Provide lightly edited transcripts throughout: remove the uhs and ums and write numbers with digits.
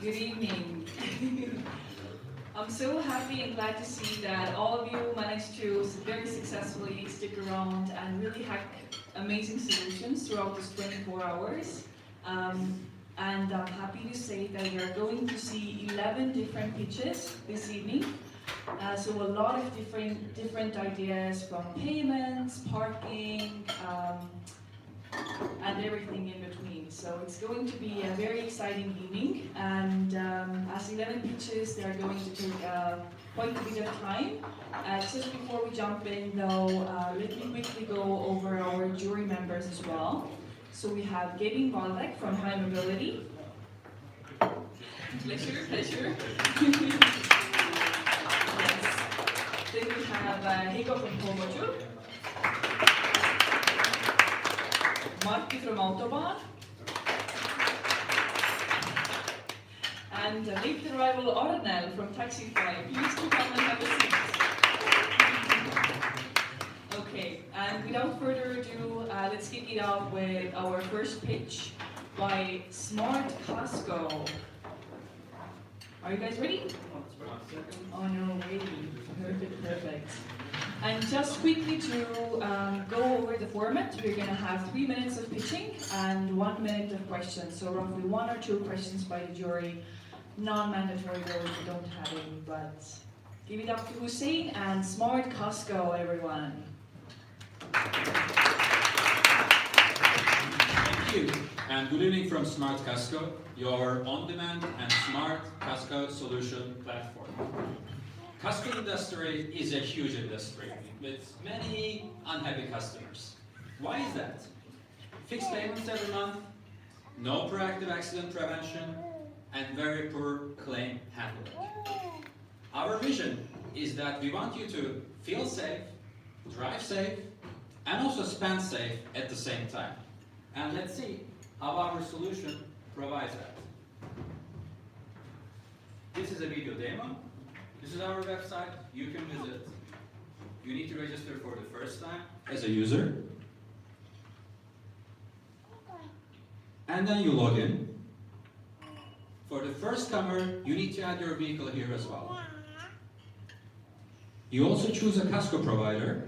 Good evening. I'm so happy and glad to see that all of you managed to very successfully stick around and really hack amazing solutions throughout this 24 hours. And I'm happy to say that we are going to see 11 different pitches this evening. So a lot of different ideas from payments, parking, and everything in between. So it's going to be a very exciting evening, and as 11 pitches, they're going to take quite a bit of time. Just before we jump in though, let me quickly go over our jury members as well. So we have Gavin Waldek from High Mobility. Pleasure. Yes. Then we have Heiko from Pomoju. Martti from Autobahn. And late arrival Arnel from Taxify. Please to come and have a seat. Okay, and without further ado, let's kick it off with our first pitch by Smart CASCO. Are you guys ready? Oh no, ready. Perfect. And just quickly to go over the format, we're going to have 3 minutes of pitching and 1 minute of questions. So roughly 1 or 2 questions by the jury. Non-mandatory though if you don't have any, but give it up to Hussein and Smart CASCO, everyone. Thank you, and good evening from Smart CASCO, your on-demand and smart CASCO solution platform. CASCO industry is a huge industry with many unhappy customers. Why is that? Fixed payments every month, no proactive accident prevention, and very poor claim handling. Our vision is that we want you to feel safe, drive safe, and also spend safe at the same time. And let's see how our solution provides that. This is a video demo. This is our website. You can visit. You need to register for the first time as a user. And then you log in. For the first comer, you need to add your vehicle here as well. You also choose a CASCO provider,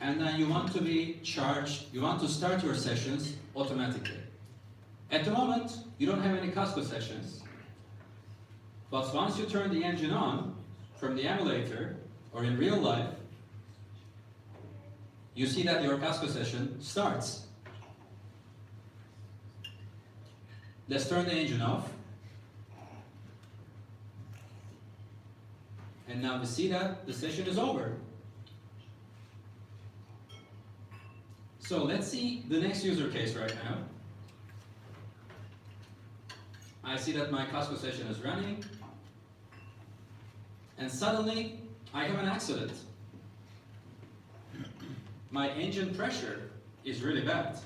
and then you want to be charged, you want to start your sessions automatically. At the moment, you don't have any CASCO sessions, but once you turn the engine on from the emulator or in real life, you see that your CASCO session starts. Let's turn the engine off. And now we see that the session is over. So let's see the next user case right now. I see that my CASCO session is running. And suddenly, I have an accident. My engine pressure is really bad.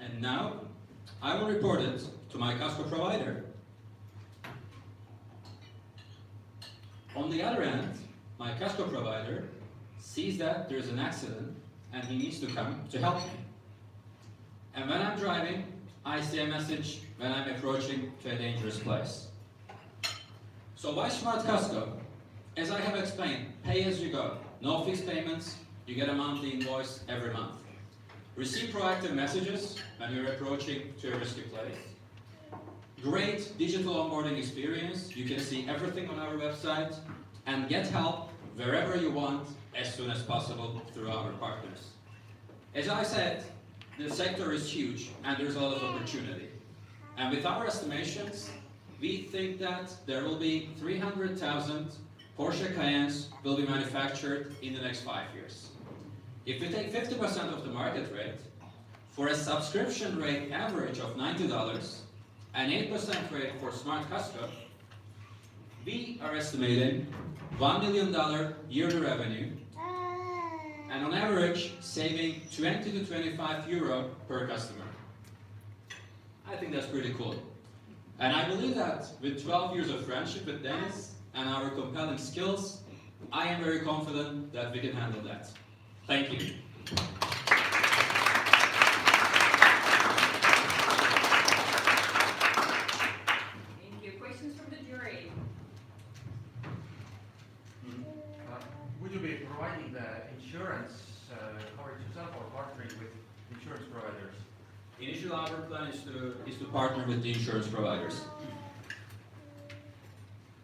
And now, I will report it to my CASCO provider. On the other end, my CASCO provider sees that there's an accident and he needs to come to help me. And when I'm driving, I see a message when I'm approaching to a dangerous place. So why Smart CASCO? As I have explained, pay as you go. No fixed payments, you get a monthly invoice every month. Receive proactive messages when you're approaching to a risky place. Great digital onboarding experience. You can see everything on our website and get help wherever you want as soon as possible through our partners. As I said, the sector is huge and there's a lot of opportunity. And with our estimations, we think that there will be 300,000 Porsche Cayennes will be manufactured in the next 5 years. If we take 50% of the market rate, for a subscription rate average of $90, an 8% rate for Smart CASCO, We are estimating $1 million yearly revenue and on average saving 20 to 25 euro per customer. I think that's pretty cool. And I believe that with 12 years of friendship with Dennis and our compelling skills, I am very confident that we can handle that. Thank you. Thank you. Questions from the jury? Would you be providing the insurance coverage yourself or partnering with insurance providers? Initially, our plan is to partner with the insurance providers.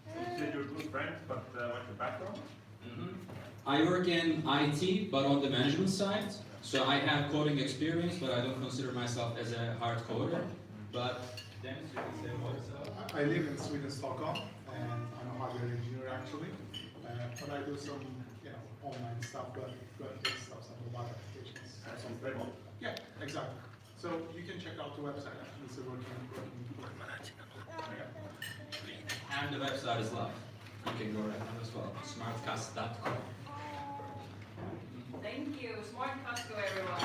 You said you're good friends, but what's your background? I work in IT, but on the management side. So I have coding experience, but I don't consider myself as a hard coder. But Dennis, you can say more yourself. I live in Sweden, Stockholm, and I'm a hardware engineer actually. But I do some, online stuff, web-based stuff, some mobile applications. Some framework. Yeah, exactly. So you can check out the website actually. It's working. And the website is live. You can go right now as well. Smartcast.com. Thank you. Smart CASCO, everyone.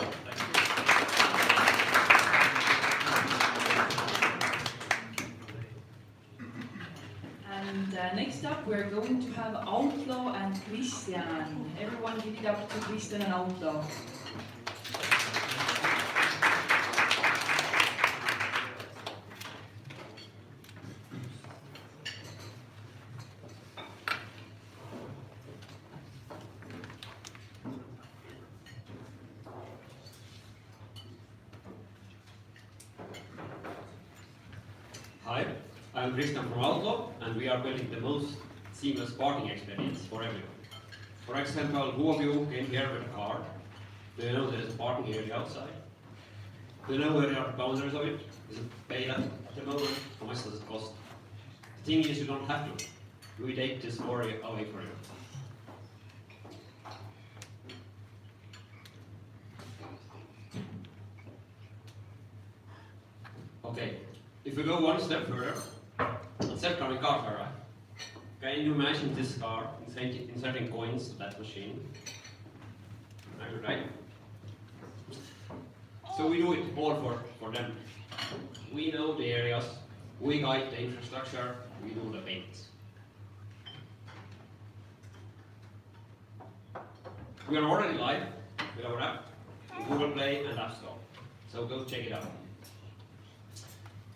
And next up, we're going to have Outlaw and Christian. Everyone give it up to Christian and Outlaw. Hi, I'm Christian from Outlaw, and we are building the most seamless parking experience for everyone. For example, who of you came here with a car? Do you know there is a parking area outside? Do you know where are the boundaries of it? Is it paid at the moment? How much does it cost? The thing is, you don't have to. We take this worry away for you. Okay, if we go one step further, a self-driving cars arrive. Can you imagine this car inserting coins to that machine? Are you right? So we do it all for them. We know the areas, we guide the infrastructure, we do the payments. We are already live with our app in Google Play and App Store, so go check it out.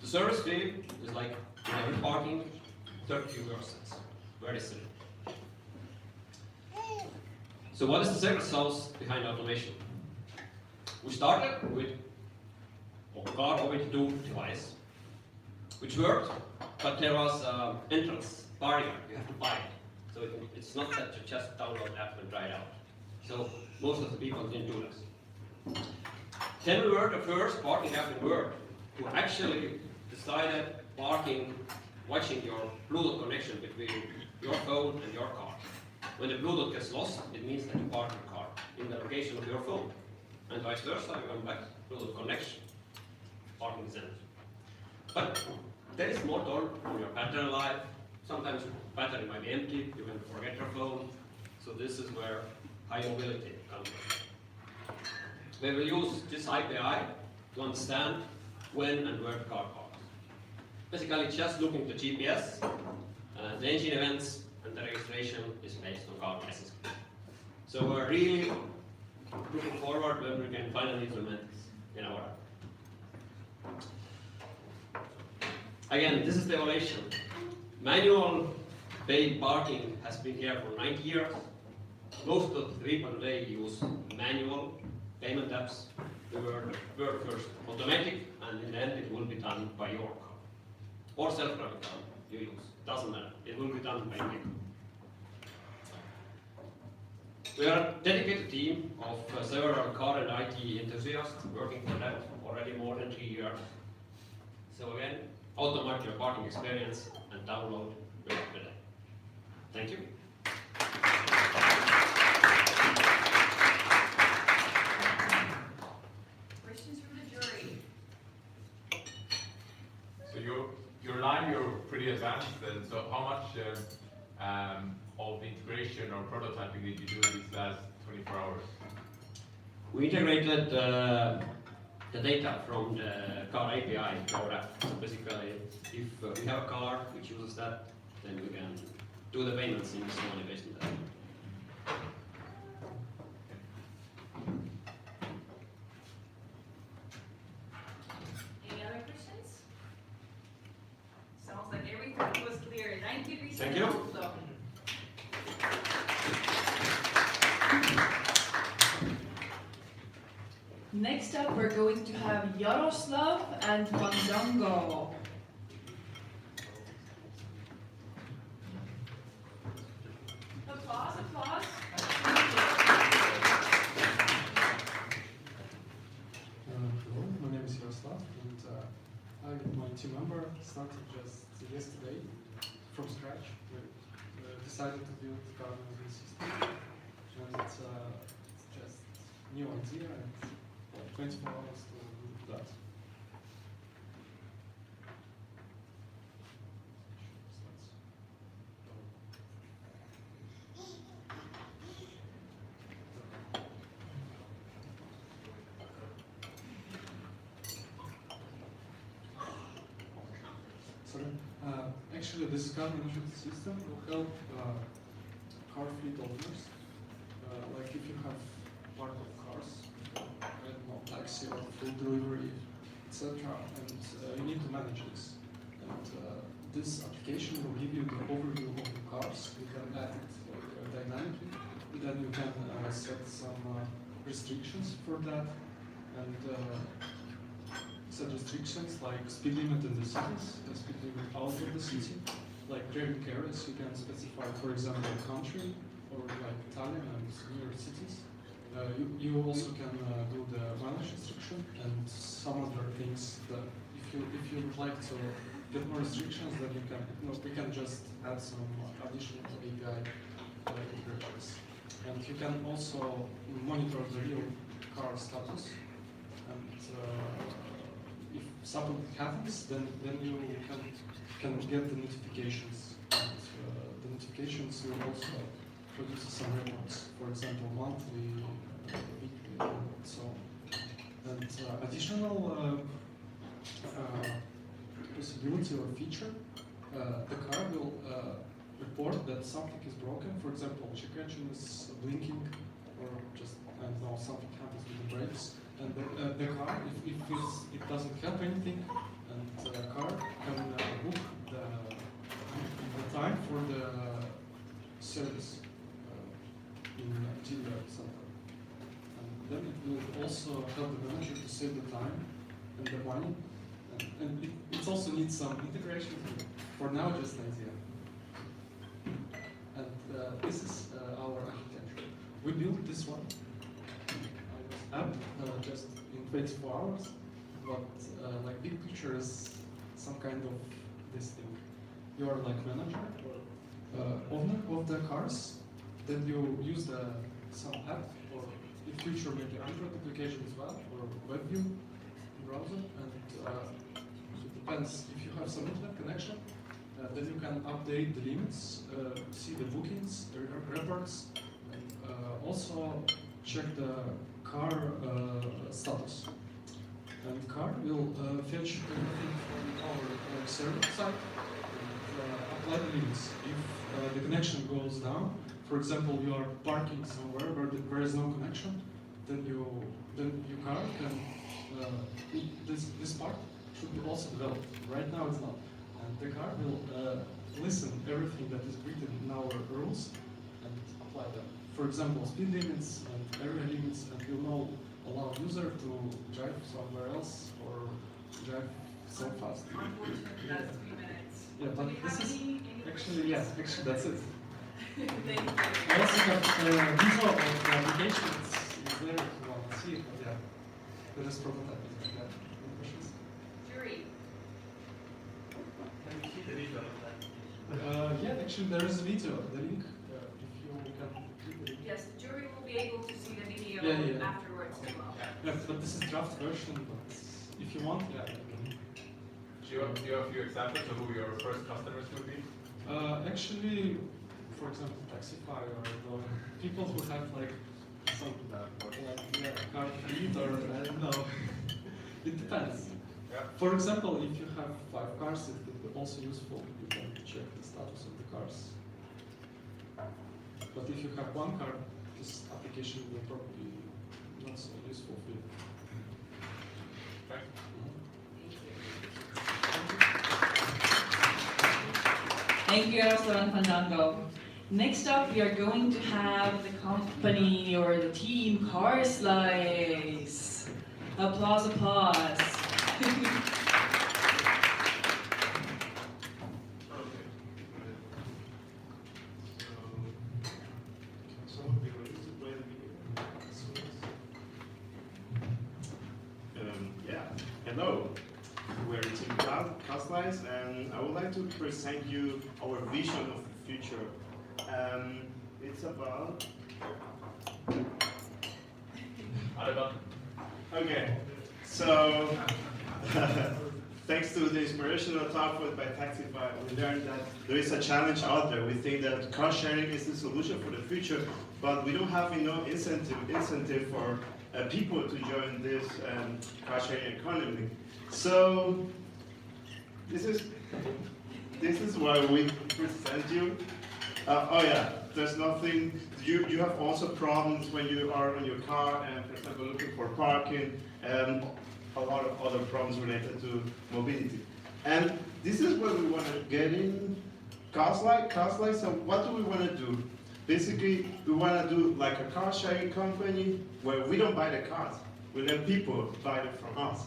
The service fee is like in every parking, 32 cents. Very simple. So what is the secret sauce behind automation? We started with a car OBD2 device, which worked, but there was an entrance barrier. You have to buy it. So it's not that you just download the app and try it out. So most of the people didn't do this. Then we were the first parking app in the world who actually decided parking, watching your Bluetooth connection between your phone and your car. When the Bluetooth gets lost, it means that you park your car in the location of your phone. And vice versa, you come back, Bluetooth connection, parking is empty. But there is more done on your battery life. Sometimes your battery might be empty, you can forget your phone. So this is where high mobility comes from. We will use this API to understand when and where the car parks. Basically, just looking at the GPS, the engine events, and the registration is based on car license. So we're really looking forward when we can finally implement this in our app. Again, this is the evaluation. Manual paid parking has been here for 90 years. Most of the people today use manual payment apps. We were first automatic, and in the end it will be done by your car. Or self-driving car you use. Doesn't matter. It will be done by you. We are a dedicated team of several car and IT enthusiasts working for that already more than 3 years. So again, automate your parking experience and download your app today. Thank you. Questions from the jury? So you're live, you're pretty pretty advanced. And so how much of integration or prototyping did you do these last 24 hours? We integrated the data from the car API to our app. So basically, if we have a car which uses that, then we can do the payments in this money based on that. Any other questions? Sounds like everything was clear. 90%. Thank you. Also. Next up, we're going to have Yaroslav and Fandango. Applause, applause. Hello, my name is Yaroslav, and I and my team member started just yesterday from scratch. We decided to build a car management system, and it's just new idea, and 24 hours to do that. Sorry. Actually, this car management system will help car fleet owners. Like if you have part of cars, I don't know, taxi or food delivery, etc., and you need to manage this. And this application will give you the overview of the cars. You can add it dynamically. Then you can set some restrictions for that, and set restrictions like speed limit in the cities, the speed limit out of the city. Like driving areas, you can specify, for example, country or like Tallinn and near cities. You also can do the mileage restriction and some other things that if you would like to get more restrictions, then we can just add some additional API integrations. And you can also monitor the real car status. And if something happens, then you can get the notifications. And the notifications will also produce some reports, for example, monthly, weekly, and so on. And additional possibility or feature, the car will report that something is broken. For example, check engine is blinking, or just, I don't know, something happens with the brakes. And the car, if it doesn't have anything, and the car can book the time for the service in dealer center. And then it will also help the manager to save the time and the money. And it also needs some integration. For now, just an idea. And this is our architecture. We built this one. App just in 24 hours, but like big picture is some kind of this thing. You are like manager or owner of the cars, then you use some app, or in future maybe Android application as well, or WebView browser, and it depends. If you have some internet connection, then you can update the limits, see the bookings, the reports, and also check the car status. And car will fetch everything from our server side and apply the limits. If the connection goes down, for example, you are parking somewhere where there is no connection, then your car can this part should be also developed. Right now it's not, and the car will listen everything that is written in our rules and apply them. For example, speed limits and area limits, and will not allow user to drive somewhere else or drive so fast. Unfortunately, that's 3 minutes. Yeah, but Do you this have is any actually, yeah, actually that's it. Thank you. I also have visual of the application. It's there if you want to see it, but yeah, there is prototyping. Yeah, any questions? Jury. Can we see the video of that? Yeah, actually there is a video, the link, if you can click the link. Yes, the jury will be able to see the video Yeah. afterwards as well. Yeah, but this is draft version, but if you want, yeah, you can Do you have a few examples of who your first customers would be? Actually, for example, Taxify or the people who have like some car fleet or I don't know. It depends. Yeah. For example, if you have 5 cars, it is also useful. You can check the status of the cars. But if you have 1 car, this application will probably not so useful for you. Okay. Thank you, Jaroslav and Fandango. Next up, we are going to have the company or the team Car Slice. Applause, applause. Yeah, hello. We're Team CASCO, and I would like to present you our vision of the future. It's about. Okay, so thanks to the inspirational talk by Taxify, we learned that there is a challenge out there. We think that car sharing is the solution for the future, but we don't have enough incentive for people to join this car sharing economy. So this is why we present you. Oh yeah, there's nothing. You have also problems when you are in your car and, for example, looking for parking, and a lot of other problems related to mobility. And this is where we want to get in. CASCO. So what do we want to do? Basically, we want to do like a car sharing company where we don't buy the cars. We let people buy it from us.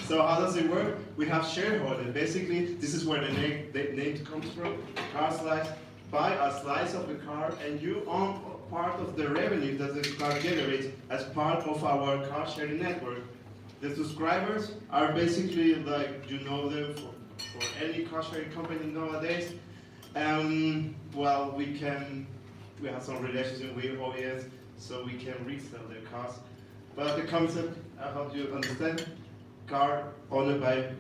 So how does it work? We have shareholders. Basically, this is where the name comes from. Car Slice. Buy a slice of the car, and you own part of the revenue that the car generates as part of our car sharing network. The subscribers are basically like, you know them for any car sharing company nowadays. Well, we have some relationship with OEMs, so we can resell their cars. But the concept, I hope you understand, car owned by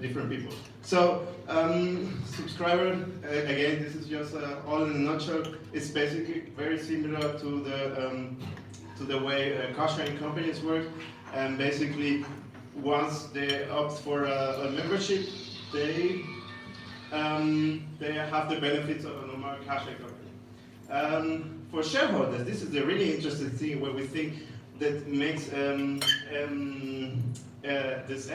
different people. So, subscriber, again, this is just all in a nutshell. It's basically very similar to the way car sharing companies work. And basically, once they opt for a membership, they have the benefits of a normal car sharing company. For shareholders, this is the really interesting thing where we think that makes this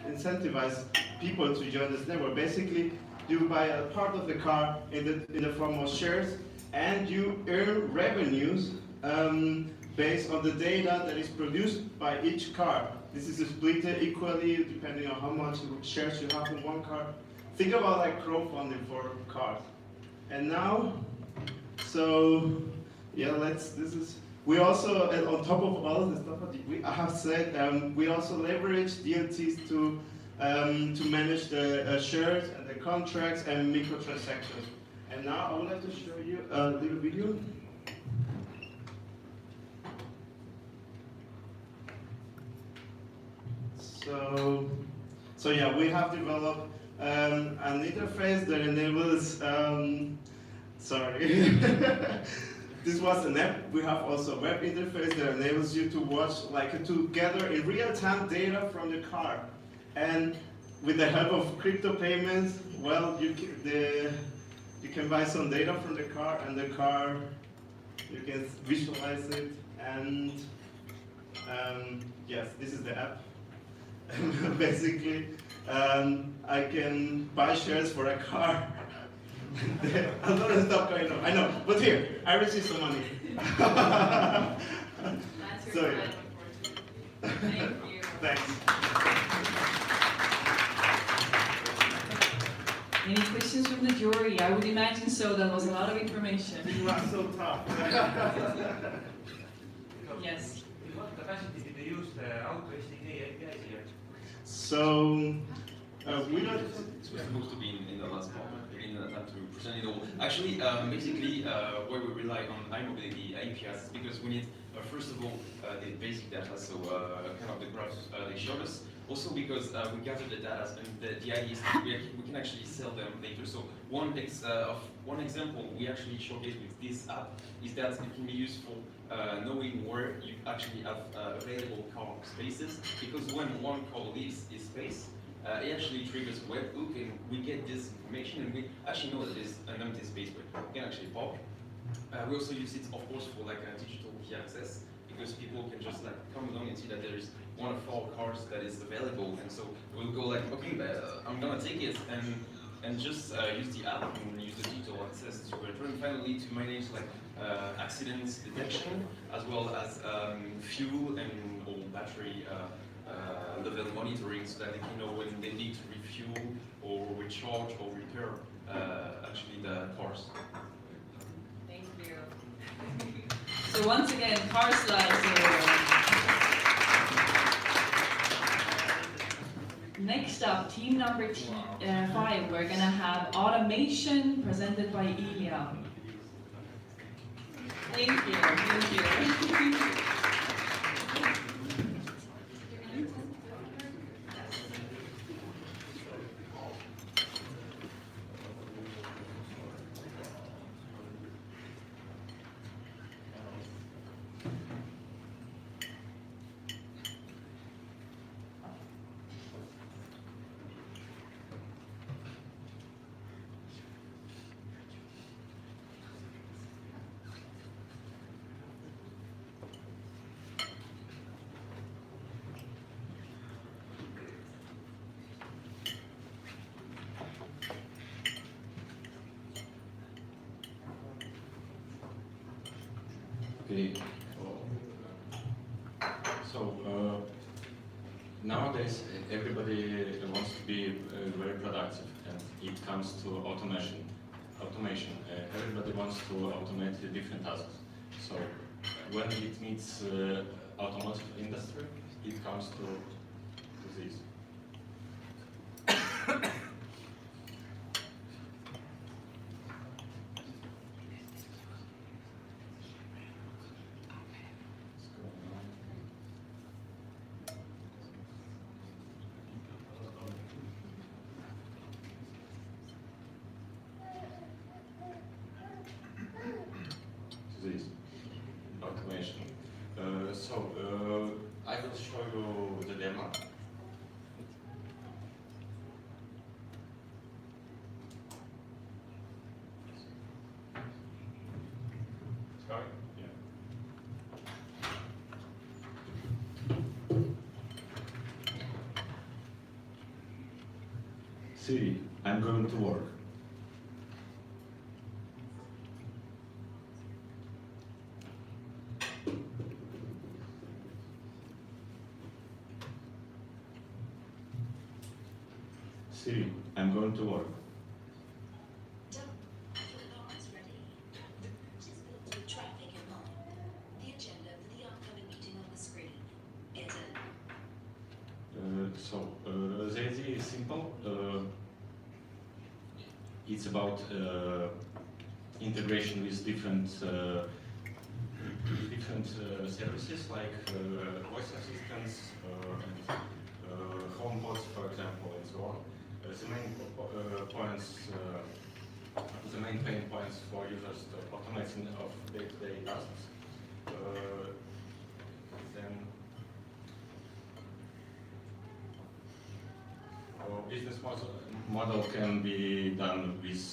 incentivize people to join this network. Basically, you buy a part of the car in the form of shares, and you earn revenues based on the data that is produced by each car. This is split equally depending on how much shares you have in one car. Think about like crowdfunding for cars. And now, so yeah, we also, and on top of all of the stuff that I have said, we also leverage DLTs to manage the shares and the contracts and microtransactions. And now I would like to show you a little video. So yeah, we have developed an interface that enables, sorry. This was an app. We have also a web interface that enables you to watch, like to gather in real-time data from the car. And with the help of crypto payments, well, you can buy some data from the car, and the car, you can visualize it. And yes, this is the app. Basically, I can buy shares for a car. A lot of stuff going on. I know, but here, I received some money. That's your Sorry. time, unfortunately. Thank you. Thanks. Any questions from the jury? I would imagine so. That was a lot of information. You are so tough. Yes. In what capacity did they use the auto SDK APIs here? So, we don't. It's supposed to be in the last part. In the time to present it all. Actually, basically, where we rely on iMobility APIs is because we need, first of all, the basic data, so kind of the graphs they showed us. Also because we gather the data, and the idea is we can actually sell them later. So one example we actually showcase with this app is that it can be useful knowing where you actually have available car spaces, because when one car leaves this space, it actually triggers a webhook, and we get this information, and we actually know that there's an empty space where we can actually park. We also use it, of course, for like a digital key access, because people can just like come along and see that there is one of our cars that is available, and so we'll go like, okay, I'm gonna take it, and just use the app and use the digital access to enter, and finally to manage like accidents detection, as well as fuel and or battery level monitoring, so that they can know when they need to refuel or recharge or repair actually the cars. Thank you. So once again, car slicer. Next up, team number 5, we're gonna have automation presented by Ilya. Thank you, thank you. Okay. So nowadays everybody wants to be very productive, and it comes to automation. Everybody wants to automate the different tasks. So when it meets automotive industry, it comes to this. This automation. I will show you the demo. It's going. Yeah. Siri, I'm going to work. Siri, I'm going to work. Done. Your car is ready. The route is built with traffic in mind. The agenda for the upcoming meeting on the screen. Enter. The idea is simple. It's about integration with different services like voice assistants and HomePods, for example, and so on. The main pain points for users to automation of day-to-day tasks. Then our business model can be done with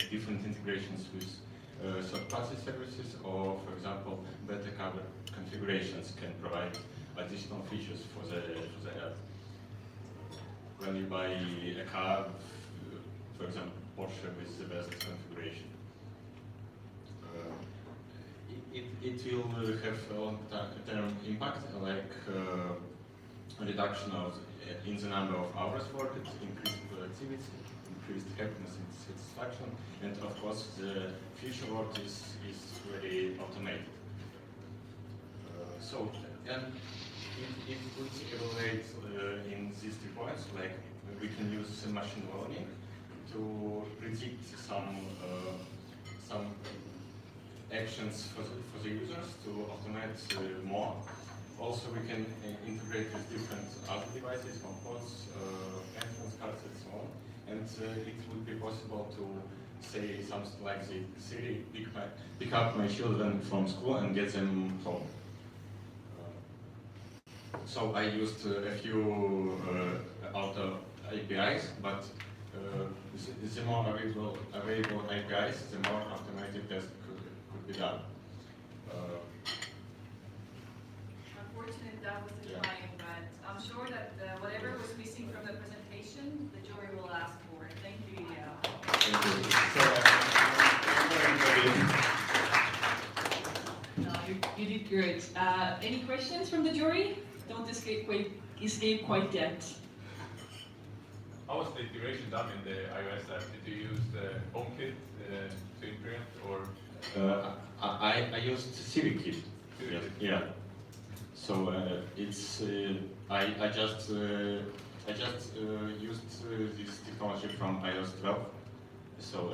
different integrations with third-party services, or, for example, better cover configurations can provide additional features for the app. When you buy a car, for example, Porsche with the best configuration, it will have a long-term impact, like reduction of in the number of hours worked, increased productivity, increased happiness and satisfaction, and of course the future work is very automated. And it could evaluate in these 3 points, like we can use machine learning to predict some actions for the users to automate more, Also, we can integrate with different other devices, HomePods, entrance cards, and so on. And it would be possible to say something like the Siri, pick up my children from school and get them home. So I used a few auto APIs, but the more available APIs, the more automatic tests could be done. Unfortunately, that was the time, but I'm sure that whatever was missing from the presentation, the jury will ask for. Thank you, Ilya. Thank you. No, you did good. Any questions from the jury? Don't escape quite yet. How was the integration done in the iOS app? Did you use the HomeKit to implement, or? I used Siri Kit. Yes. Yeah. So it's I just used this technology from iOS 12. So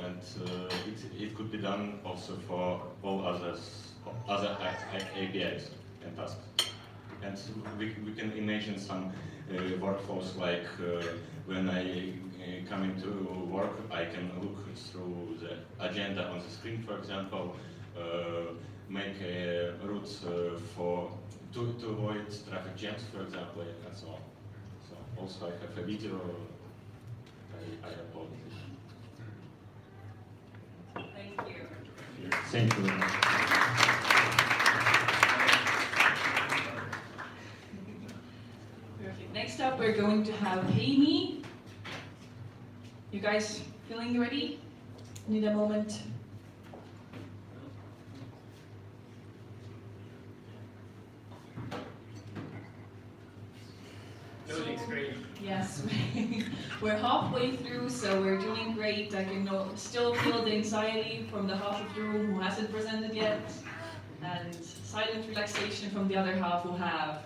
it could be done also for all other APIs and tasks. And we can imagine some workflows like when I come into work, I can look through the agenda on the screen, for example, make a route to avoid traffic jams, for example, and so on. So also I have a video I uploaded. Thank you. Thank you very much. Perfect. Next up, we're going to have Amy. You guys feeling ready? Need a moment. Loading screen. Yes, we're halfway through, so we're doing great. I can still feel the anxiety from the half of the room who hasn't presented yet, and silent relaxation from the other half who have.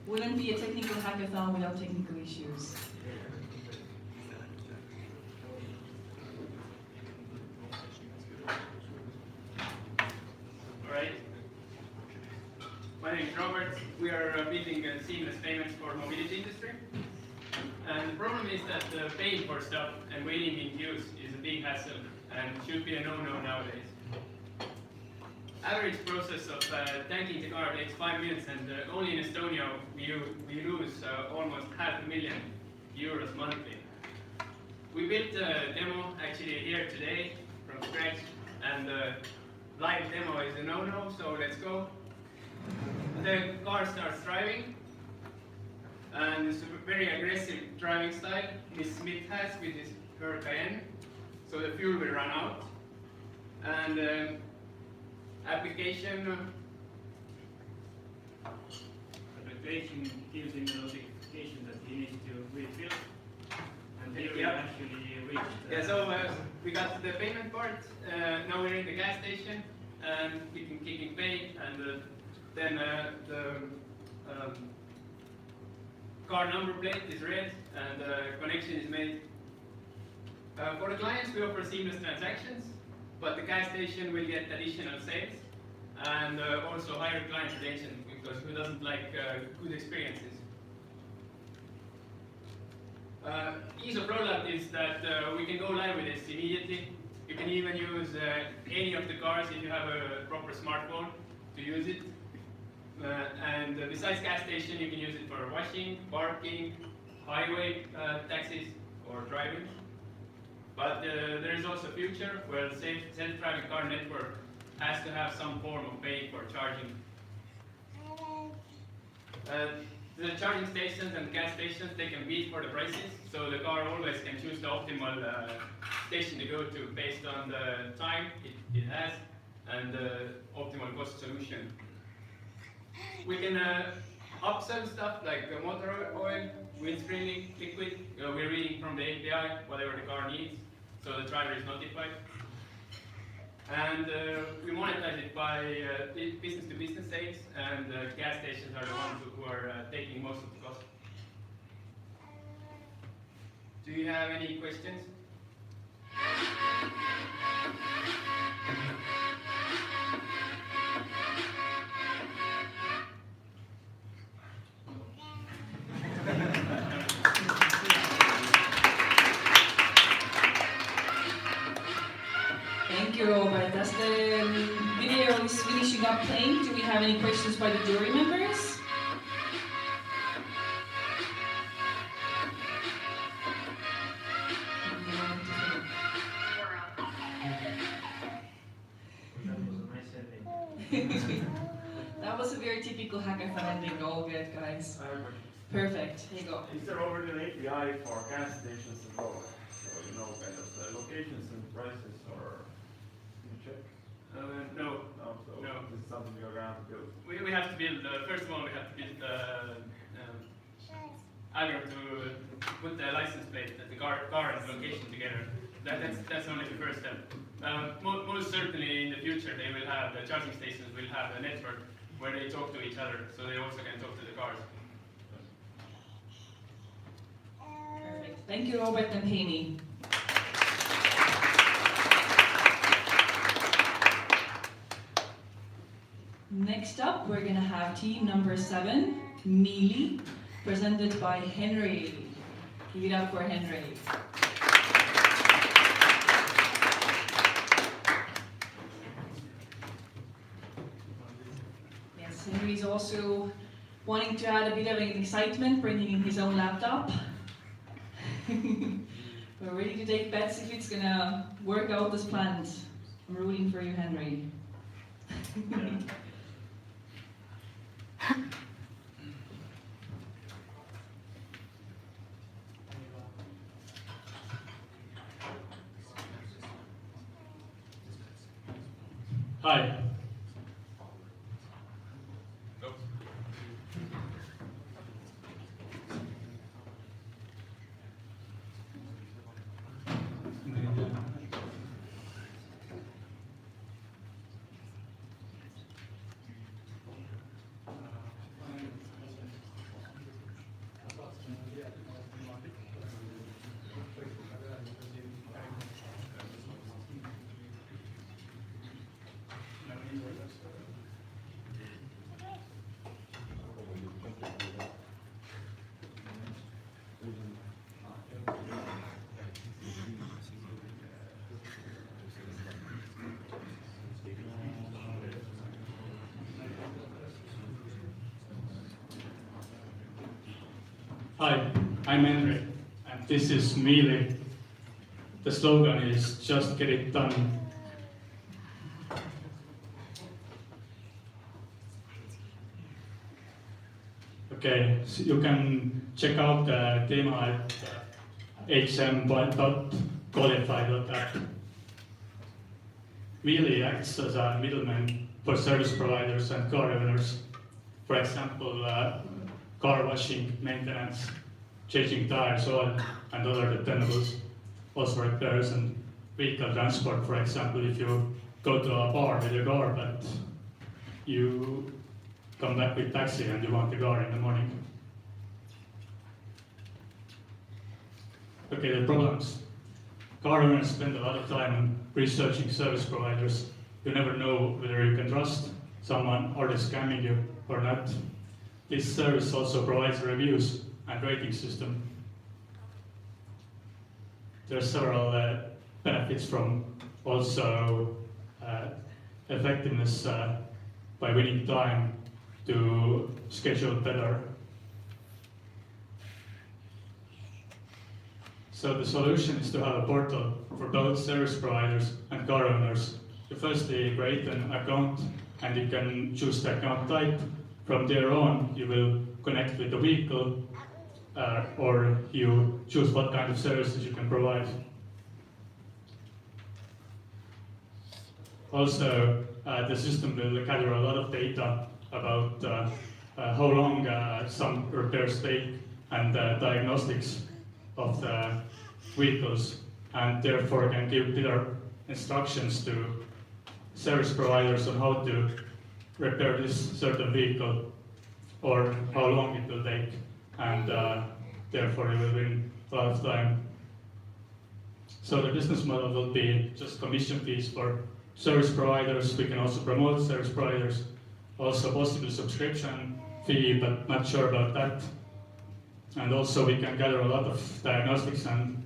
Wouldn't be a technical hackathon without technical issues. Alright. My name is Robert. We are building seamless payments for mobility industry. And the problem is that paying for stuff and waiting in queues is a big hassle and should be a no-no nowadays. Average process of tanking the car takes 5 minutes, and only in Estonia we lose almost €500,000 monthly. We built a demo actually here today from scratch, and live demo is a no-no, so let's go. The car starts driving, and it's a very aggressive driving style Miss Smith has with her Cayenne, so the fuel will run out. And application gives him a notification that he needs to refill, and here we actually reached. Yeah, so we got the payment part. Now we're in the gas station, and we can click and pay, and then the car number plate is read, and connection is made. For the clients, we offer seamless transactions, but the gas station will get additional sales and also higher client retention, because who doesn't like good experiences? Ease of rollout is that we can go live with this immediately. You can even use any of the cars if you have a proper smartphone to use it. And besides gas station, you can use it for washing, parking, highway taxis, or driving. But there is also a future where the self-driving car network has to have some form of paying for charging. The charging stations and gas stations, they can bid for the prices, so the car always can choose the optimal station to go to based on the time it has and the optimal cost solution. We can upsell stuff like motor oil, windscreen liquid. We're reading from the API whatever the car needs, so the driver is notified. And we monetize it by business-to-business sales, and gas stations are the ones who are taking most of the cost. Do you have any questions? Thank you, Robert. As the video is finishing up playing, do we have any questions by the jury members? That was a very typical hackathon ending. All good, guys. Perfect. Here you go. Is there already an API for gas stations as well? So you know kind of the locations and prices, or can you check? No. No, so No. this is something you're going to build. We have to build, first of all, we have to build algorithm to put the license plate, the car and the location together. That's only the first step. Most certainly in the future they will have, the charging stations will have a network where they talk to each other, so they also can talk to the cars. Perfect. Thank you, Robert and Penny. Next up, we're gonna have team number 7, Mealy, presented by Henry. Give it up for Henry. Yes, Henry's also wanting to add a bit of an excitement, bringing in his own laptop. We're ready to take bets if it's gonna work out as planned. I'm rooting for you, Henry. Hi. Hi, I'm Henry, and this is Mealy. The slogan is "Just get it done." Okay, so you can check out the demo at hm.qualify.app. Mealy acts as a middleman for service providers and car owners. For example, car washing, maintenance, changing tires, oil, and other dependables. Also repairs and vehicle transport. For example, if you go to a bar with your car, but you come back with taxi and you want the car in the morning. Okay, the problems. Car owners spend a lot of time researching service providers. You never know whether you can trust someone or they're scamming you or not. This service also provides reviews and rating system. There are several benefits from also effectiveness by winning time to schedule better. So the solution is to have a portal for both service providers and car owners. You firstly create an account and you can choose the account type. From there on, you will connect with the vehicle or you choose what kind of services you can provide. Also, the system will gather a lot of data about how long some repairs take and diagnostics of the vehicles, and therefore can give better instructions to service providers on how to repair this certain vehicle or how long it will take, and therefore you will win a lot of time So the business model will be just commission fees for service providers. We can also promote service providers, also possibly subscription fee, but not sure about that. And also we can gather a lot of diagnostics and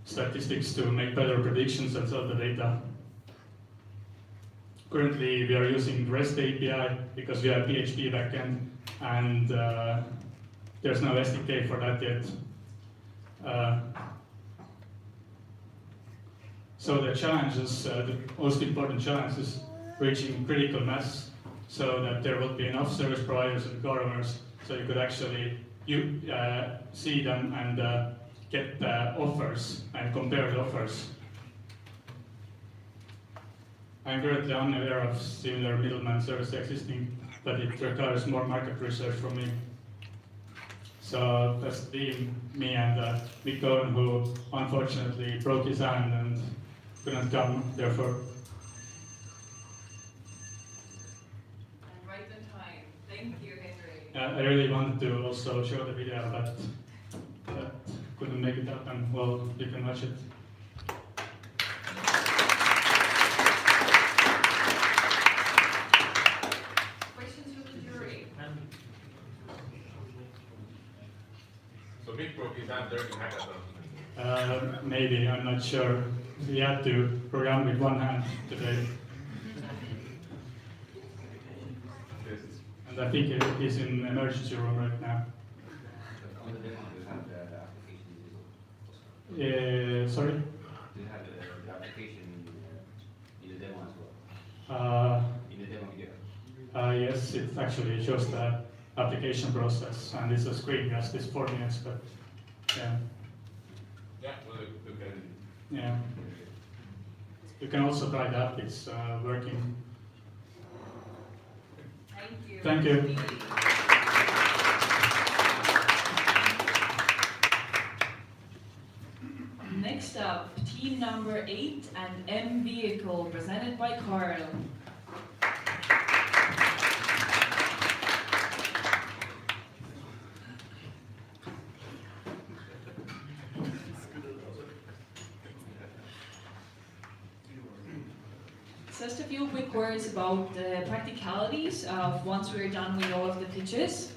statistics to make better predictions and sell the data. Currently we are using REST API because we have PHP backend, and there's no SDK for that yet. So the challenge is, the most important challenge is reaching critical mass so that there will be enough service providers and car owners so you could actually see them and get offers and compare the offers. I'm currently unaware of similar middleman service existing, but it requires more market research from me. So that's the team, me and Mick Cohen, who unfortunately broke his hand and couldn't come, therefore. And right on time. Thank you, Henry. I really wanted to also show the video, but couldn't make it happen. Well, you can watch it. Questions from the jury? So Mick broke his hand during hackathon. Maybe, I'm not sure. We had to program with one hand today. Yes. And I think he's in emergency room right now. On the demo, do you have the application? Sorry? Do you have the application in the demo as well? In the demo video? Yes, it actually shows the application process, and it's a screencast, it's 4 minutes, but yeah. Yeah, we'll look at it. Yeah. You can also try the app, it's working. Thank you. Thank you. Next up, team number 8 and M Vehicle, presented by Carl. Just a few quick words about the practicalities of once we're done with all of the pitches.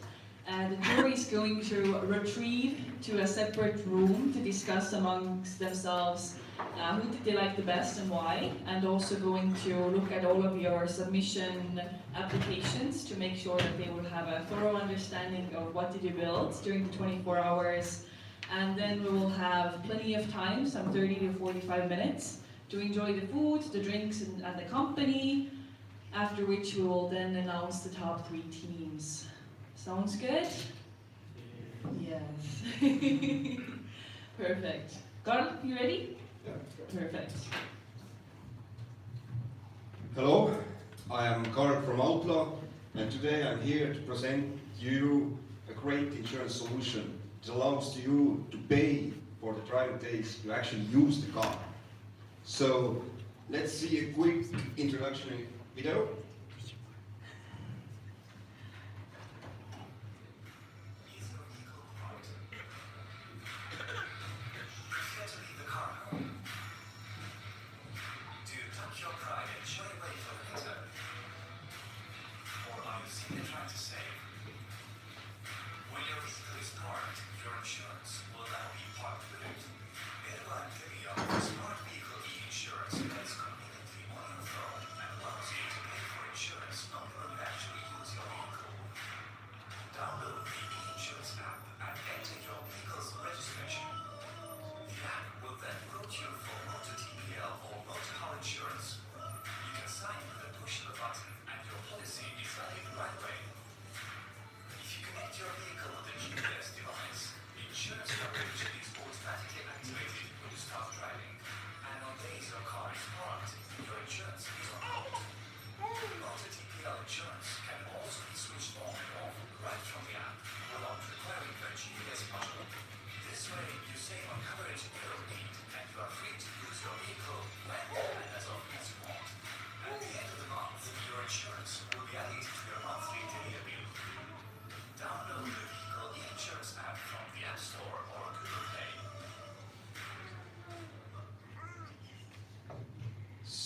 The jury is going to retrieve to a separate room to discuss amongst themselves who did they like the best and why, and also going to look at all of your submission applications to make sure that they will have a thorough understanding of what did you build during the 24 hours. And then we will have plenty of time, some 30 to 45 minutes, to enjoy the food, the drinks, and the company, after which we will then announce the top 3 teams. Sounds good? Yes. Perfect. Carl, you ready? Yeah. Perfect. Hello, I am Carl from Outlaw, and today I'm here to present you a great insurance solution that allows you to pay for the driving days you actually use the car. So let's see a quick introductory video.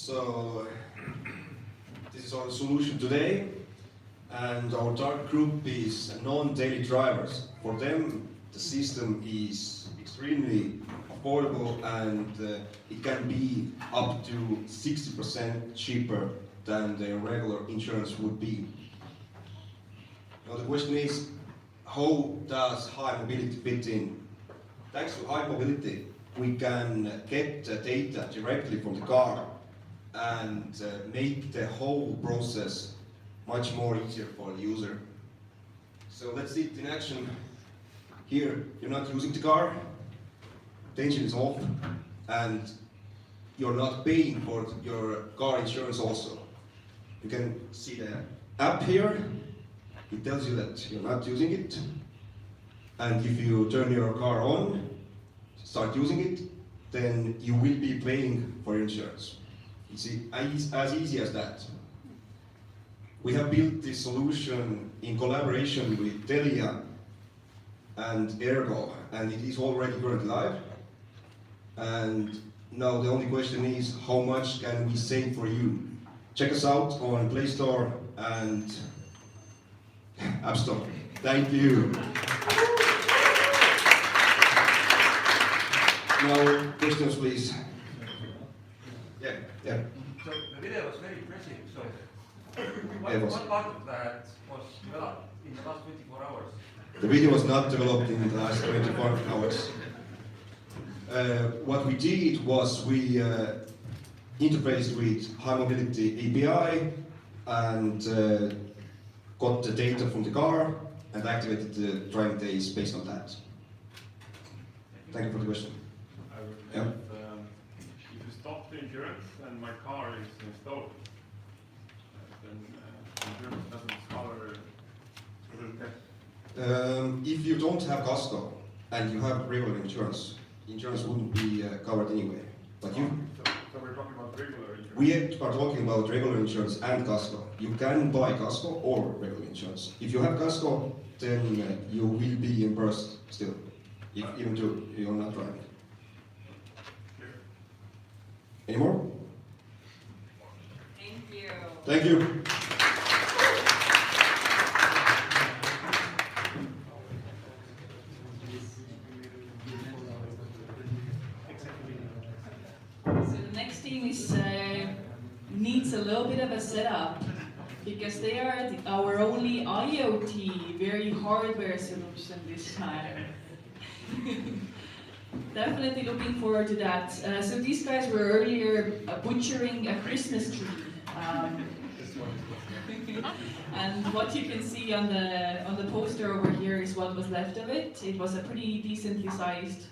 So this is our solution today, and our target group is non-daily drivers. For them, the system is extremely affordable, and it can be up to 60% cheaper than the regular insurance would be. Now the question is, how does high mobility fit in? Thanks to high mobility, we can get data directly from the car and make the whole process much more easier for the user. So let's see it in action. Here, you're not using the car, the engine is off, and you're not paying for your car insurance also. You can see the app here. It tells you that you're not using it. And if you turn your car on, start using it, then you will be paying for your insurance. It's as easy as that. We have built this solution in collaboration with Telia and Ergo, and it is already currently live. And now the only question is, how much can we save for you? Check us out on Play Store and App Store. Thank you. Now, questions, please. Yeah. So the video was very impressive. So what part of that was developed in the last 24 hours? The video was not developed in the last 24 hours. What we did was we interfaced with High Mobility API and got the data from the car and activated the driving days based on that. Thank you for the question. I would Yeah. if you stop the insurance and my car is installed, then insurance doesn't cover the If you don't have CASCO and you have regular insurance, insurance wouldn't be covered anyway. But you, So we're talking about regular insurance. we are talking about regular insurance and CASCO. You can buy CASCO or regular insurance. If you have CASCO, then you will be reimbursed still, even though you're not driving. Any more? Thank you. Thank you. So the next team is needs a little bit of a setup because they are our only IoT, very hardware solution this time. Definitely looking forward to that. So these guys were earlier butchering a Christmas tree. And what you can see on the poster over here is what was left of it. It was a pretty decently sized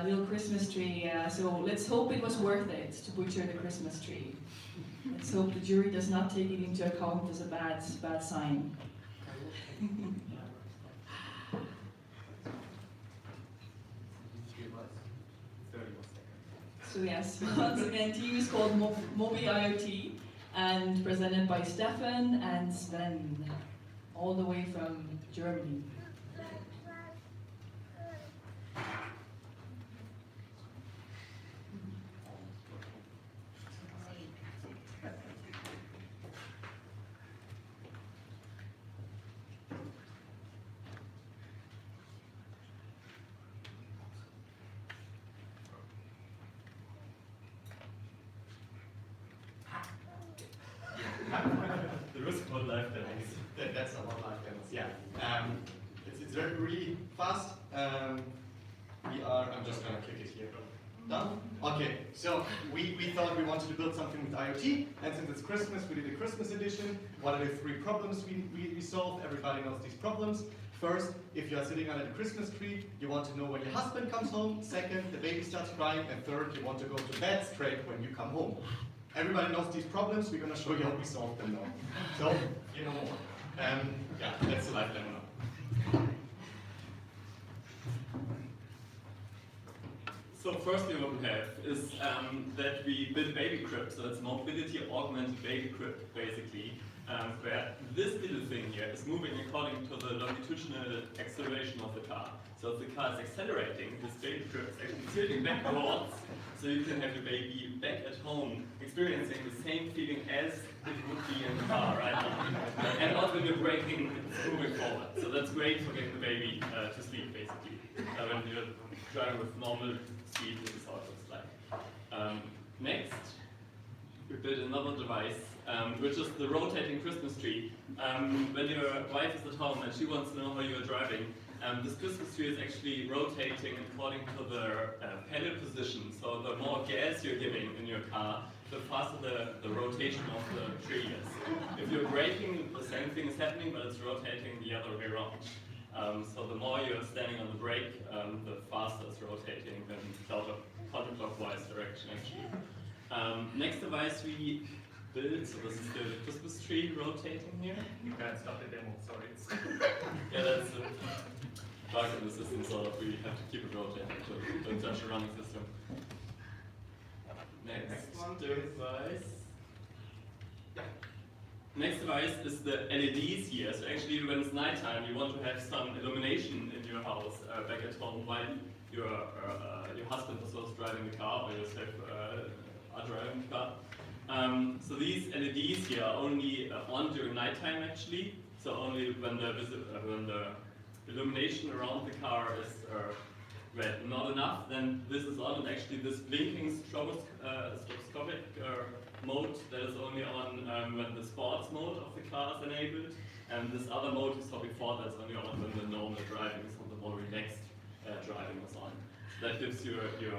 little Christmas tree. So let's hope it was worth it to butcher the Christmas tree. Let's hope the jury does not take it into account as a bad sign. So yes, once again, team is called Mobi IoT and presented by Stefan and Sven, all the way from Germany. There is one live demos. That's a lot of live demos. Yeah. It's very really fast. I'm just gonna click it here. Done? Okay. So we thought we wanted to build something with IoT, and since it's Christmas, we did a Christmas edition. What are the 3 problems we solved? Everybody knows these problems. First, if you are sitting under the Christmas tree, you want to know when your husband comes home. Second, the baby starts crying. And third, you want to go to bed straight when you come home. Everybody knows these problems. We're going to show you how we solve them now. So, you know more. Yeah, that's the live demo now. So firstly what we have is that we build a baby crib, so it's a mobility augmented baby crib basically, where this little thing here is moving according to the longitudinal acceleration of the car. So if the car is accelerating, this baby crib is actually tilting backwards, so you can have your baby back at home experiencing the same feeling as it would be in the car right now. And also when you're braking, it's moving forward. So that's great for getting the baby to sleep basically. When you're driving with normal speed, this is how it looks like. Next, we built another device, which is the rotating Christmas tree. When your wife is at home and she wants to know how you're driving, this Christmas tree is actually rotating according to the pedal position. So the more gas you're giving in your car, the faster the rotation of the tree is. If you're braking, the same thing is happening, but it's rotating the other way around. So the more you're standing on the brake, the faster it's rotating in counterclockwise direction actually. Next device we built, so this is the Christmas tree rotating here. You can't stop the demo, sorry. Yeah, that's a bug in the system, so we have to keep it rotating to touch a running system. Next device. Next device is the LEDs here. So actually when it's nighttime, you want to have some illumination in your house back at home while your husband is also driving the car, or yourself are driving the car. So these LEDs here are only on during nighttime actually. So only when the illumination around the car is red. Not enough, then this is on, and actually this blinking stroboscopic mode that is only on when the sports mode of the car is enabled, and this other mode we saw before that's only on when the normal driving, so the more relaxed driving is on. So that gives you your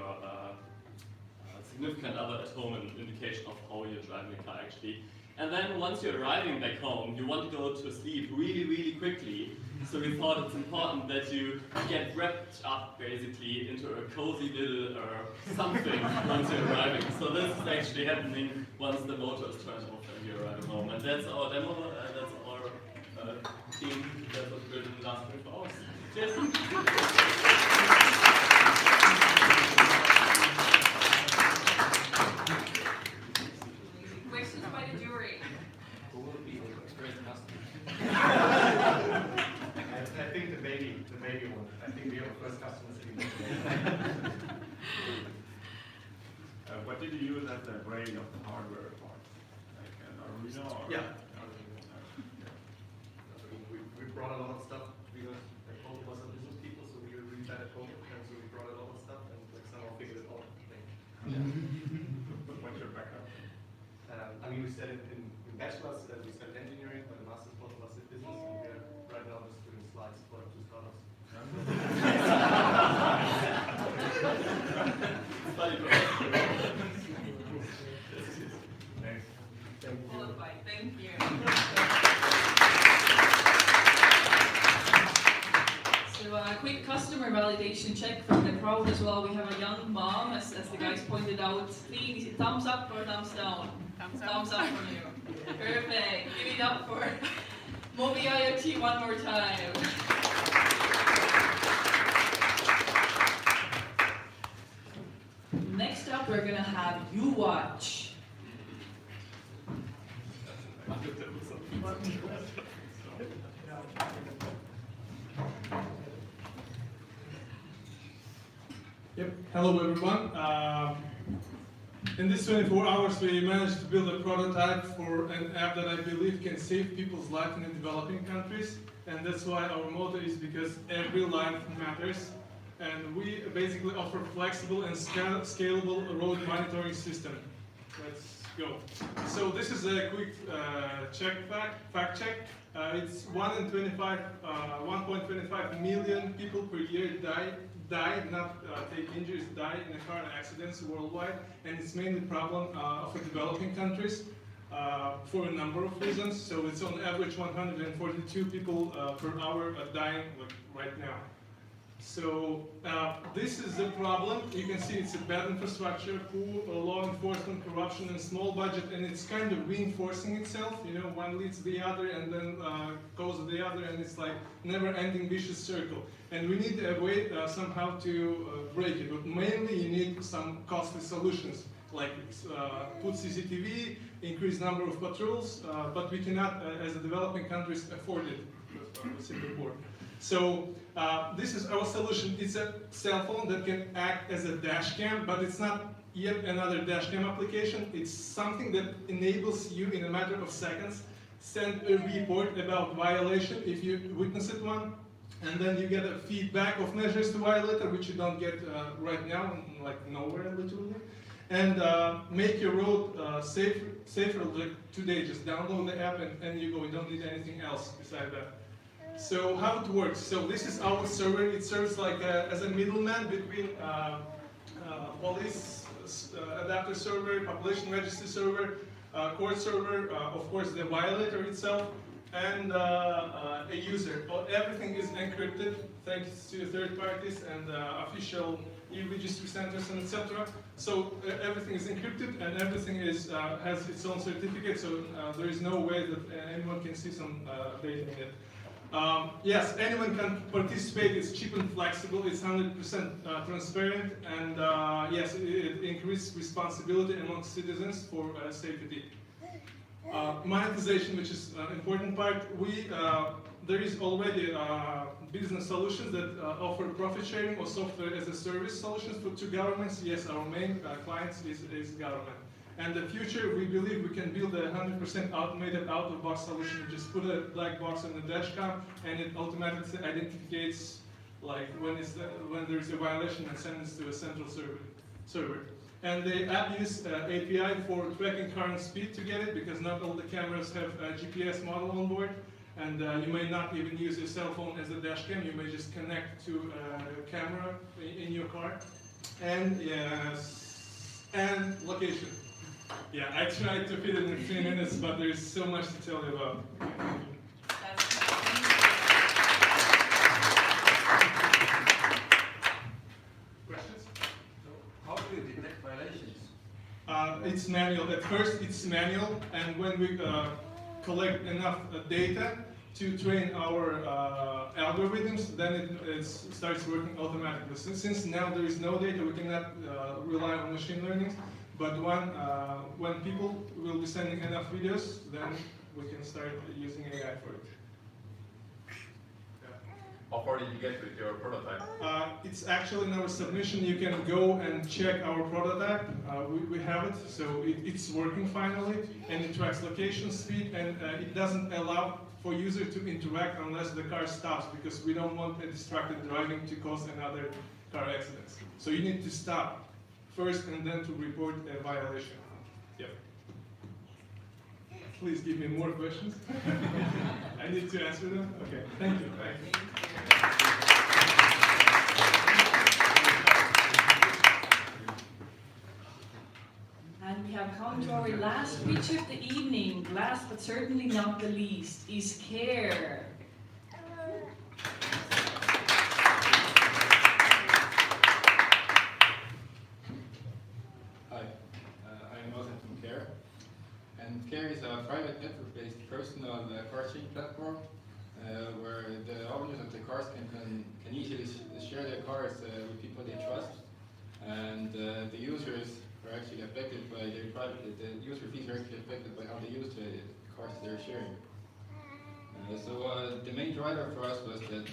significant other at home an indication of how you're driving the car actually. And then once you're arriving back home, you want to go to sleep really, really quickly. So we thought it's important that you get wrapped up basically into a cozy little something once you're arriving. So this is actually happening once the motor is turned off and you're arriving home. And that's our demo, that's our team that was built in the last 24 hours. Cheers! Questions by the jury? Who will be the first customer? I think the baby one. I think we have a first customer sitting there. What did you use as the brain of the hardware part? Like an Arduino? Or Yeah. We brought a lot of stuff because like both of us are business people, so we were really bad at home, and so we brought a lot of stuff and like somehow figured it out. What's your background? I mean, we studied in bachelor's, we studied engineering, but the master's both of us did business, and we're right now just doing slides for two startups. Thanks. Qualified, thank you. So a quick customer validation check from the crowd as well. We have a young mom, as the guys pointed out. Please, thumbs up or thumbs down? Thumbs up from you. Perfect. Give it up for Mobi IoT one more time. Next up, we're gonna have You Watch. Yep. Hello, everyone. In these 24 hours, we managed to build a prototype for an app that I believe can save people's life in the developing countries. And that's why our motto is because every life matters. And we basically offer flexible and scalable road monitoring system. Let's go. So this is a quick fact check. It's 1.25 million people per year die, not take injuries, die in car accidents worldwide, and it's mainly a problem for developing countries for a number of reasons. So it's on average 142 people per hour dying right now. So this is the problem. You can see it's a bad infrastructure, poor law enforcement, corruption, and small budget, and it's kind of reinforcing itself. You know, one leads the other, and then goes to the other, and it's like never-ending vicious circle. And we need a way somehow to break it. But mainly, you need some costly solutions, like put CCTV, increase number of patrols, but we cannot, as a developing countries, afford it. That's simply poor. So this is our solution. It's a cell phone that can act as a dash cam, but it's not yet another dash cam application. It's something that enables you, in a matter of seconds, send a report about violation if you witness it one, and then you get a feedback of measures to violator, which you don't get right now, like nowhere literally, and make your road safer. Like today, just download the app and you go. You don't need anything else beside that. So how it works? So this is our server. It serves like as a middleman between police adapter server, population registry server, court server, of course the violator itself, and a user. Everything is encrypted thanks to third parties and official e-registry centers and etc. So everything is encrypted and everything is has its own certificate. So there is no way that anyone can see some data in it. Yes, anyone can participate. It's cheap and flexible. It's 100% transparent, and yes, it increases responsibility among citizens for safety. Monetization, which is an important part. There is already business solutions that offer profit sharing or software as a service solutions to governments. Yes, our main clients is government. And the future, we believe we can build a 100% automated out-of-box solution. You just put a black box on the dash cam, and it automatically identifies like when there is a violation and sends it to a central server. And the app uses API for tracking current speed to get it, because not all the cameras have a GPS model on board. And you may not even use your cell phone as a dash cam. You may just connect to a camera in your car. And yes, and location. Yeah, I tried to fit it in 3 minutes, but there's so much to tell you about. Questions? So how do you detect violations? It's manual. At first, it's manual, and when we collect enough data to train our algorithms, then it starts working automatically. Since now there is no data, we cannot rely on machine learning. But when people will be sending enough videos, then we can start using AI for it. How far did you get with your prototype? It's actually in our submission. You can go and check our prototype. We have it, so it's working finally, and it tracks location, speed, and it doesn't allow for user to interact unless the car stops, because we don't want a distracted driving to cause another car accident. So you need to stop first and then to report a violation. Yep. Please give me more questions. I need to answer them. Okay, thank you. And we have come to our last feature of the evening. Last but certainly not the least is care. And CARE is a private network-based personal car sharing platform where the owners of the cars can easily share their cars with people they trust, and the users are actually affected by their the user fees are actually affected by how they use the cars they're sharing. So the main driver for us was that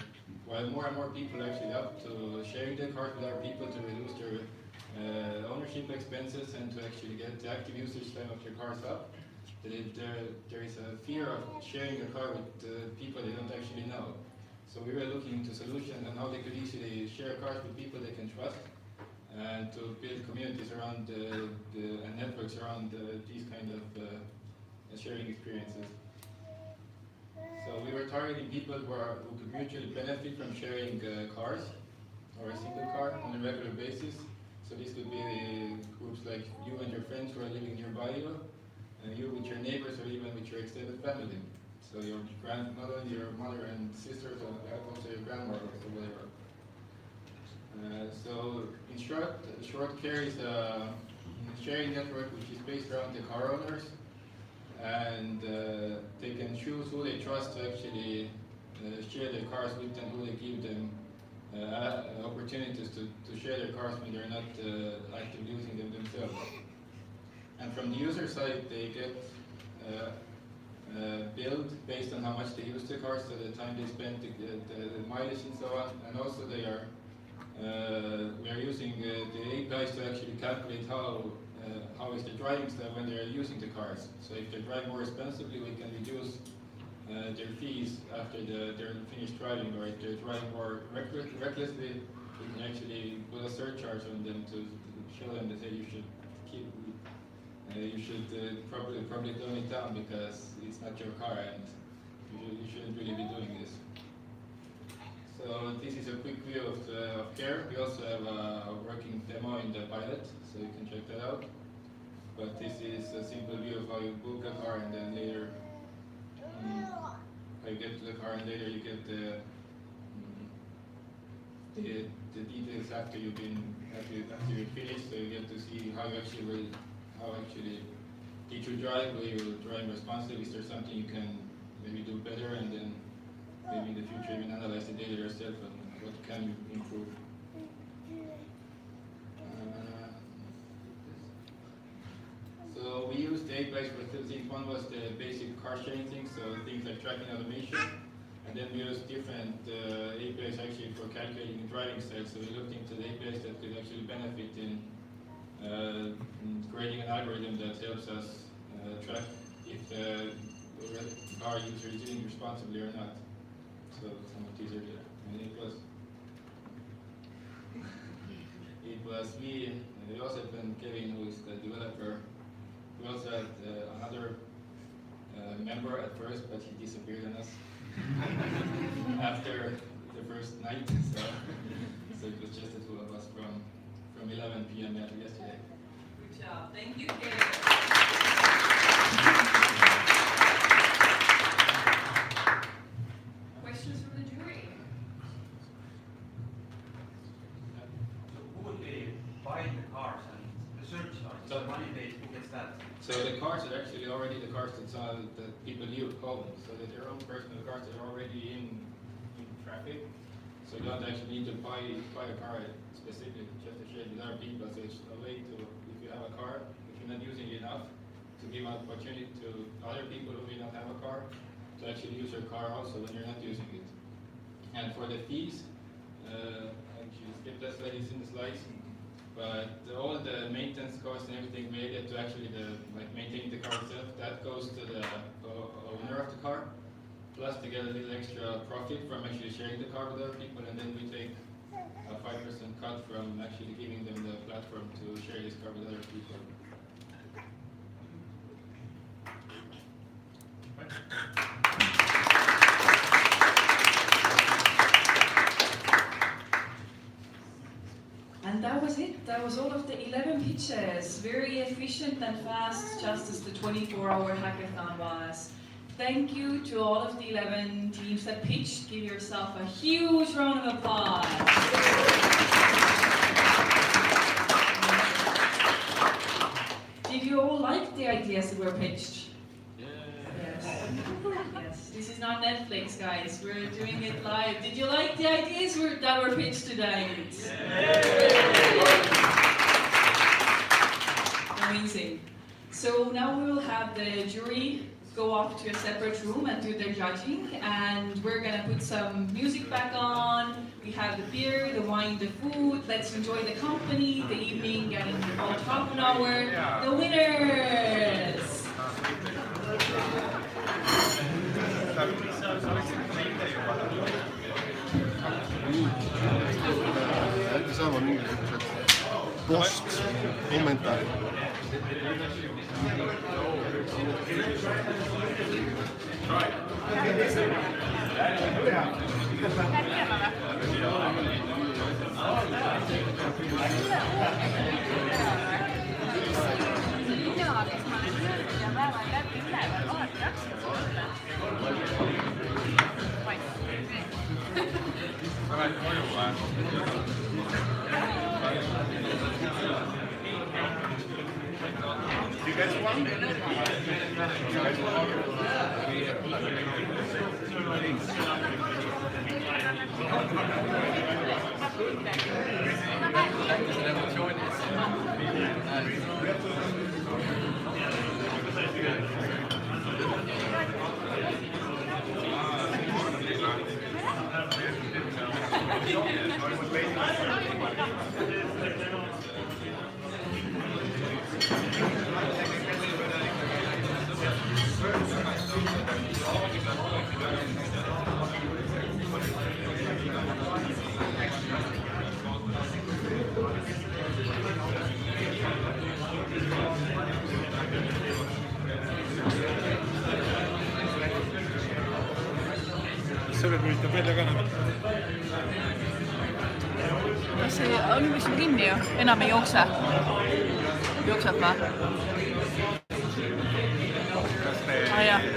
while more and more people actually opt to sharing their cars with other people to reduce their ownership expenses and to actually get the active usage time of their cars up, there is a fear of sharing your car with people they don't actually know. So we were looking into solutions on how they could easily share cars with people they can trust, and to build communities around and networks around these kind of sharing experiences. So we were targeting people who could mutually benefit from sharing cars or a single car on a regular basis. So this could be groups like you and your friends who are living nearby you, and you with your neighbors or even with your extended family. So not only your mother and sisters, but also your grandmother or whatever. So in short care is a sharing network which is based around the car owners, and they can choose who they trust to actually share their cars with and who they give them opportunities to share their cars when they're not actively using them themselves. And from the user side, they get billed based on how much they use the cars, so the time they spend, the mileage and so on, and also they are we are using the APIs to actually calculate how is the driving style when they are using the cars. So if they drive more expensively, we can reduce their fees after they're finished driving, or if they're driving more recklessly, we can actually put a surcharge on them to show them that, hey, you should keep, probably tone it down because it's not your car and you shouldn't really be doing this. So this is a quick view of care. We also have a working demo in the pilot, so you can check that out. But this is a simple view of how you book a car, and then later how you get to the car, and later you get the details after you've finished. So you get to see how actually did you drive, were you driving responsibly, is there something you can maybe do better, and then maybe in the future even analyze the data yourself and what can you improve. So we used the APIs for two things. One was the basic car sharing things, so things like tracking automation, and then we used different APIs actually for calculating driving styles. So we looked into the APIs that could actually benefit in creating an algorithm that helps us track if the car user is using responsibly or not. So some of these are there. And it was me, and we also had Kevin, who is the developer. We also had another member at first, but he disappeared on us after the first night. So it was just the two of us from 11 p.m. yesterday. Good job. Thank you, Kevin. Questions from the jury? So who would be buying the cars and the service cars? The money paid, who gets that? So the cars are actually already the cars that people own. So that their own personal cars that are already in traffic. So you don't actually need to buy a car specifically just to share with other people. So it's a way to, if you have a car, if you're not using it enough, to give an opportunity to other people who may not have a car to actually use your car also when you're not using it. And for the fees, actually skip that slide, it's in the slides. But all the maintenance costs and everything related to actually maintaining the car itself, that goes to the owner of the car. Plus they get a little extra profit from actually sharing the car with other people, and then we take a 5% cut from actually giving them the platform to share this car with other people. And that was it. That was all of the 11 pitches. Very efficient and fast, just as the 24-hour hackathon was. Thank you to all of the 11 teams that pitched. Give yourself a huge round of applause. Did you all like the ideas that were pitched? Yes. Yes. This is not Netflix, guys. We're doing it live. Did you like the ideas that were pitched today? Amazing. So now we will have the jury go off to a separate room and do their judging, and we're gonna put some music back on. We have the beer, the wine, the food. Let's enjoy the company, the evening, getting about half an hour. The winners! Äkki saama mingisugused post-kommentaarid? Alright, Sõber üritab välja ka näha. Kas see on vist kinni ju? Enam ei jookse? Jookseb või? Ah, jah.